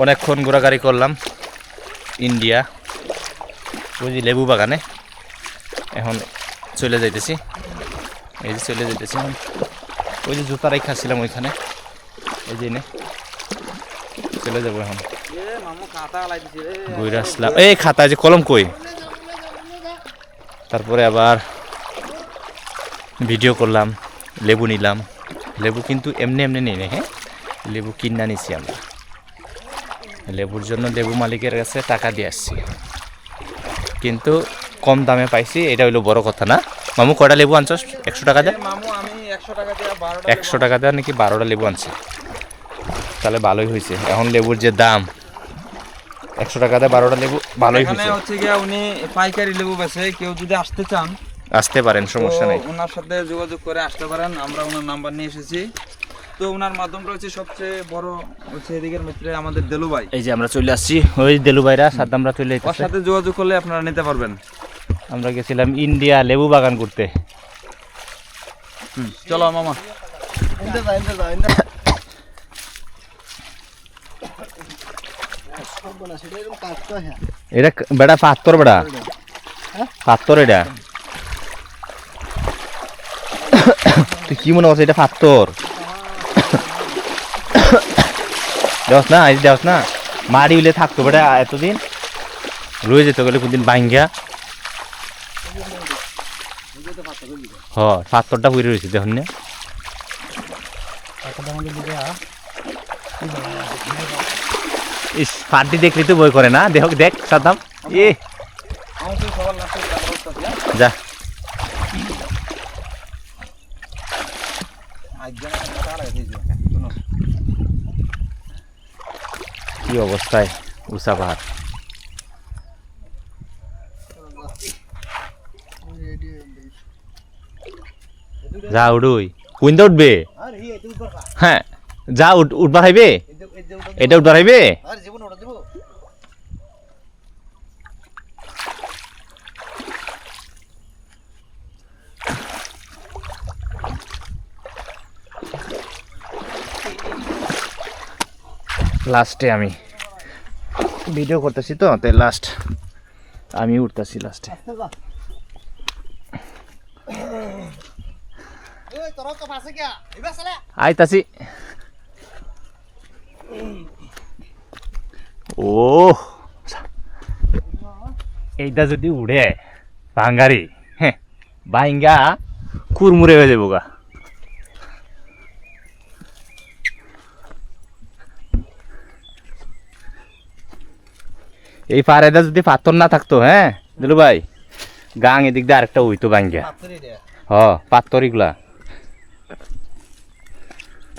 অনেকক্ষণ ঘোরাঘুরি করলাম ইন্ডিয়া, ওই যে লেবু বাগানে। এখন চলে যাইতেছি, এই যে চলে যাইতেছি এখন। ওই যে জুতা রাখাছিলাম ওইখানে, এই যে চলে যাবো এখন। ঘুরে আসলাম, এই খাতা যে কলম কই। তারপরে আবার ভিডিও করলাম, লেবু নিলাম। লেবু কিন্তু এমনি এমনি নেই, হ্যাঁ, লেবু কিনা নিছি আমরা। লেবুর জন্য লেবু মালিকের কাছে টাকা দিয়ে আসছি, কিন্তু কম দামে পাইছি, এটা হইলো বড় কথা না। মামু কয়টা লেবু আনছস? 100 টাকা দেয়। মামু আমি 100 টাকা দিয়ে 100 টাকা দেওয়া নাকি 12টা লেবু আনছি, তাহলে ভালোই হয়েছে। এখন লেবুর যে দাম, 100 টাকা দেয় 12টা লেবু, ভালোই হয়েছে। এখানে হচ্ছে গিয়া উনি পাইকারি লেবু বেচে, কেউ যদি আসতে চান আসতে পারেন, সমস্যা নাই। ওনার সাথে যোগাযোগ করে আসতে পারেন, আমরা ওনার নাম্বার নিয়ে এসেছি। তো ওনার মাধ্যমটা হচ্ছে সবচেয়ে বড় হচ্ছে এদিকের মিত্রে আমাদের দেলু ভাই। এই যে আমরা চলে আসছি, ওই দেলু ভাইরা সাথে আমরা চলে ওর সাথে যোগাযোগ করলে আপনারা নিতে পারবেন। আমরা গেছিলাম ইন্ডিয়া লেবু বাগান করতে। চলো মামা। এটা বেটা পাত্তর, বেটা পাত্তর। এটা তুই কি মনে করছিস এটা পাত্তর? দেওস না, এই দেওস না, মারি উলে থাকতো বেটা এতদিন, রয়ে যেত গেলে কোনদিন বাইঙ্গা। হ, পাত্তরটা পুড়ে রয়েছে দেখুন না। ইস, ফাটি দেখলি তো বই করে না, দেখ দেখ সাদাম। এ যা, কি অবস্থায় উষা পাহাড়। যা উঠুই, কুইন্দা উঠবে। হ্যাঁ যা, উঠবার হাইবে, এটা উঠবার হাইবে। লাস্টে আমি ভিডিও করতেছি তো, তাই লাস্ট আমি উঠতেছি লাস্টে। আইতাছি। ও এইটা যদি উড়ে ভাঙ্গারি, হ্যাঁ বাইঙ্গা কুরমুরে হয়ে যাবো গা। এই পাড়াটা যদি পাথর না থাকতো, হ্যাঁ দিলু ভাই, গাং এদিক দিয়ে আরেকটা হইতো ভাঙ্গা। হ, পাথর এগুলা,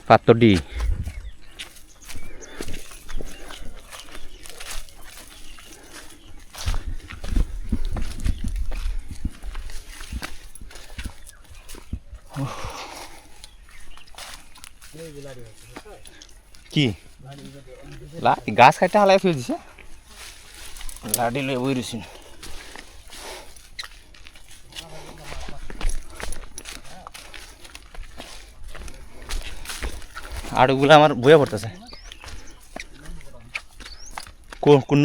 পাথর ডি। কি গাছ কাটতে হালাই ফেলে দিছে, লাডি লয়ে বই রয়েছি। আড়ুগুলো আমার বইয়া পড়তেছে। কোন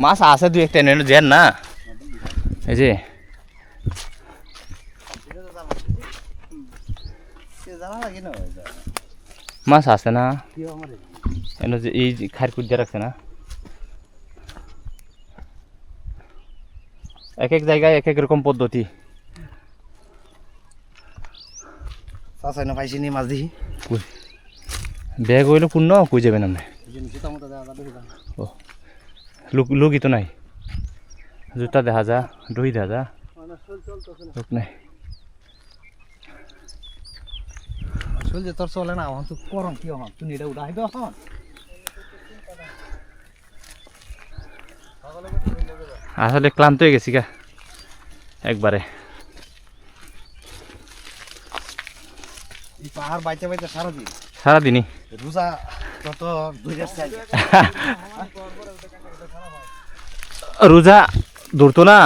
মাছ আছে দুই একটা, এনে জেন না, এই যে মাছ আছে না, এনে যে এই খার কুদ দিয়ে রাখছে না। এক এক জায়গায় এক এক রকম পদ্ধতি। মাছ দেখি ব্যাগ হইলো পূর্ণ, কই যাবেন আপনি? ও লুকি তো নাই, জুতা দেখা যা, দই দেখা যা, লোক নাই। চলছে তোর চলে না, আমার তো করম কি আমার, তুমি এটা উঠাই দাও এখন। আসলে ক্লান্ত হয়ে গেছি গা একবারে। এই পাহাড় বাইতে বাইতে সারাদিন, সারাদিনই রোজা কত 2000 রোজা ধরতো না।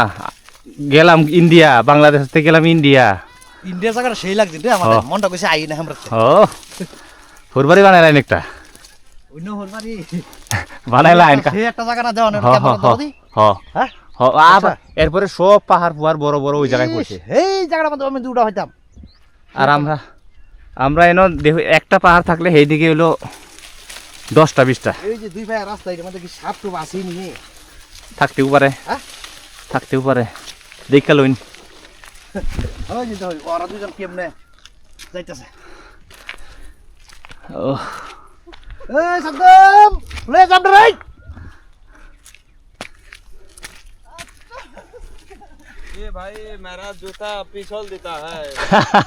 গেলাম ইন্ডিয়া, বাংলাদেশ থেকে গেলাম ইন্ডিয়া, ইন্ডিয়া জায়গাটা সেই লাগছে রে আমাদের মনটা কইছে আই না আমরা ও ফুরবারি বানাইলেন একটা অন্য হলবারি বানাইলা আইন সেই একটা জায়গা না দেওয়ার হ হ ক্যামেরা হ ধরি হ হ্যাঁ হ আবার এরপরে সব পাহাড় পুয়ার বড় বড় ওই জায়গায় পড়ছে এই জায়গাটার মধ্যে আমি দুটা হইতাম আর আমরা এনো দেখো একটা পাহাড় থাকলে সেই দিকে হলো 10টা 20টা এই যে দুই ভাইয়ের রাস্তা এর মধ্যে কি সাপ টুপ আসেই নি থাকতেও পারে হ্যাঁ? থাকতেও পারে দেখা লইন ওই যে ওই ওরা দুজন কেমনে যাইতাছে ও এই সাদ্দাম লে যাম রে ये भाई मेरा जूता पिछल देता है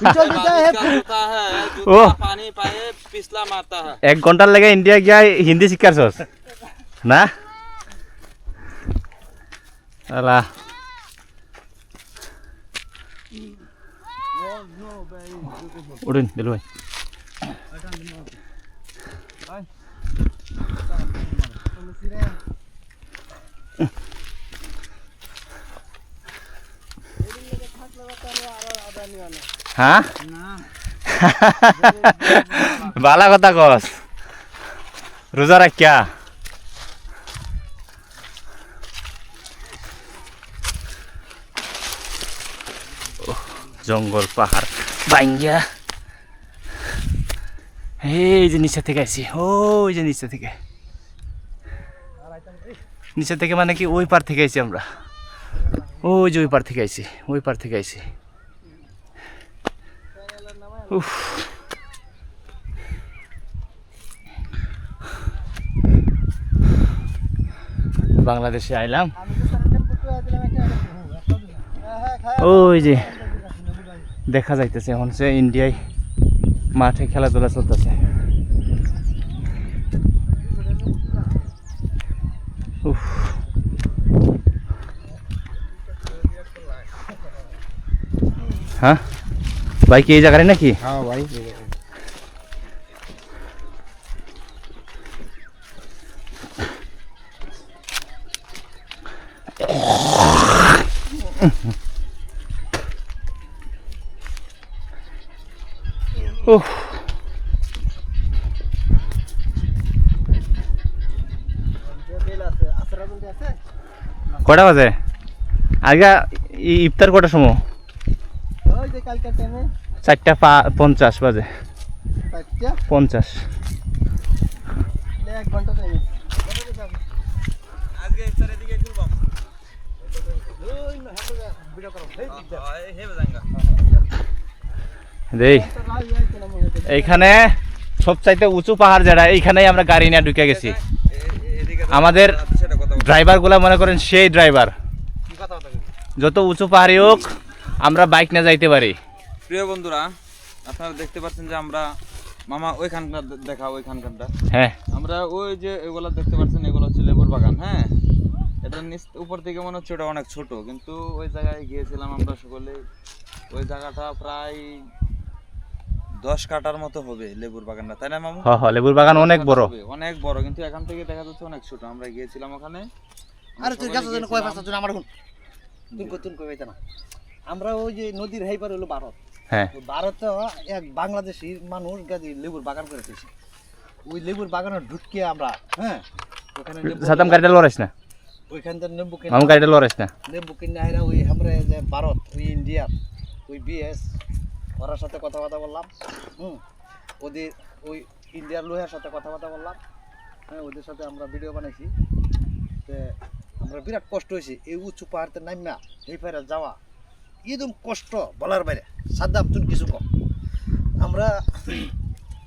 পিছল দিতে হে इसका जूता है ओ। जूता पानी पाए पिछला मारता है 1 ঘন্টার লেগে ইন্ডিয়া গিয়া হিন্দি শিখারছস না আলা উড়ুন দিলু ভাই হ্যাঁ বালা কথা কস রোজা রাখিয়া জঙ্গল পাহাড় বাইঙ্গা এই যে নিচে থেকে আইছি ওই যে নিচে থেকে নিচে থেকে মানে কি ওই পার থেকে আইছি আমরা ওই যে ওই পার থেকে আইছি ওই পার থেকে আইছি উফ বাংলাদেশে আইলাম ওই যে দেখা যাইতেছে এখন সে ইন্ডিয়ায় মাঠে খেলাধুলা চলতেছে উফ হ্যাঁ ভাই কি এই জায়গায় নাকি হ্যাঁ ভাই উফ কটা বাজে আগে ইফতার কটার সময় ওই যে কালকে টাইমে 4:50 বাজে 50 এক ঘন্টা টাইমে आज के इधर दिखे क्यों बम ওই না ভিডিও করো এই हे बजाएगा দেই এইখানে সবচাইতে উঁচু পাহাড় যেটা এইখানেই আমরা গাড়ি নিয়ে ঢুকে গেছি আমাদের সেটা কথা ড্রাইভার গুলা মনে করেন সেই ড্রাইভার কি কথা কথা যত উঁচু পাহাড়ি হোক আমরা বাইক নিয়ে যাইতে পারি প্রিয় বন্ধুরা আপনারা দেখতে পাচ্ছেন যে আমরা মামা ওইখানকার দেখা ওইখানকারটা হ্যাঁ আমরা ওই যে এগুলো দেখতে পাচ্ছেন এগুলো হচ্ছে লেবুর বাগান হ্যাঁ এটা উপর থেকে মনে হচ্ছে ওটা অনেক ছোট কিন্তু ওই জায়গায় গিয়েছিলাম আমরা সকলে ওই জায়গাটা প্রায় 10 কাঠার মতো হবে লেবুর বাগানটা তাই না মামু হ হ লেবুর বাগান অনেক বড় হবে, অনেক বড় কিন্তু এখান থেকে দেখা যাচ্ছে অনেক ছোট আমরা গিয়েছিলাম ওখানে আরে তুই গাছ জন্য কয় পাঁচটা জন আমার হুন তুই কই পাইতা না আমরা ওই যে নদীর হেই পার হলো ভারত হ্যাঁ ওই ভারতে এক বাংলাদেশি মানুষ গাদি লেবুর বাগান করে দিয়েছে ওই লেবুর বাগানে ঢুকিয়ে আমরা হ্যাঁ ওখানে সাতাম গাড়িটা লড়াইস না ওইখান থেকে নেবু কিনে মামু গাড়িটা লড়াইস না নেবু কিনে আইরা ওই আমরা যে ভারত ওই ইন্ডিয়া ওই বিএস ওরার সাথে কথাবার্তা বললাম ওদের ওই ইন্ডিয়ার লোহের সাথে কথাবার্তা বললাম হ্যাঁ ওদের সাথে আমরা ভিডিও বানাইছি তে আমরা বিরাট কষ্ট হয়েছে এই উঁচু পাহাড়তে নামিয়া এই পাহাড়ে যাওয়া একদম কষ্ট বলার বাইরে সাদ্দাম তুমি কিছু কম আমরা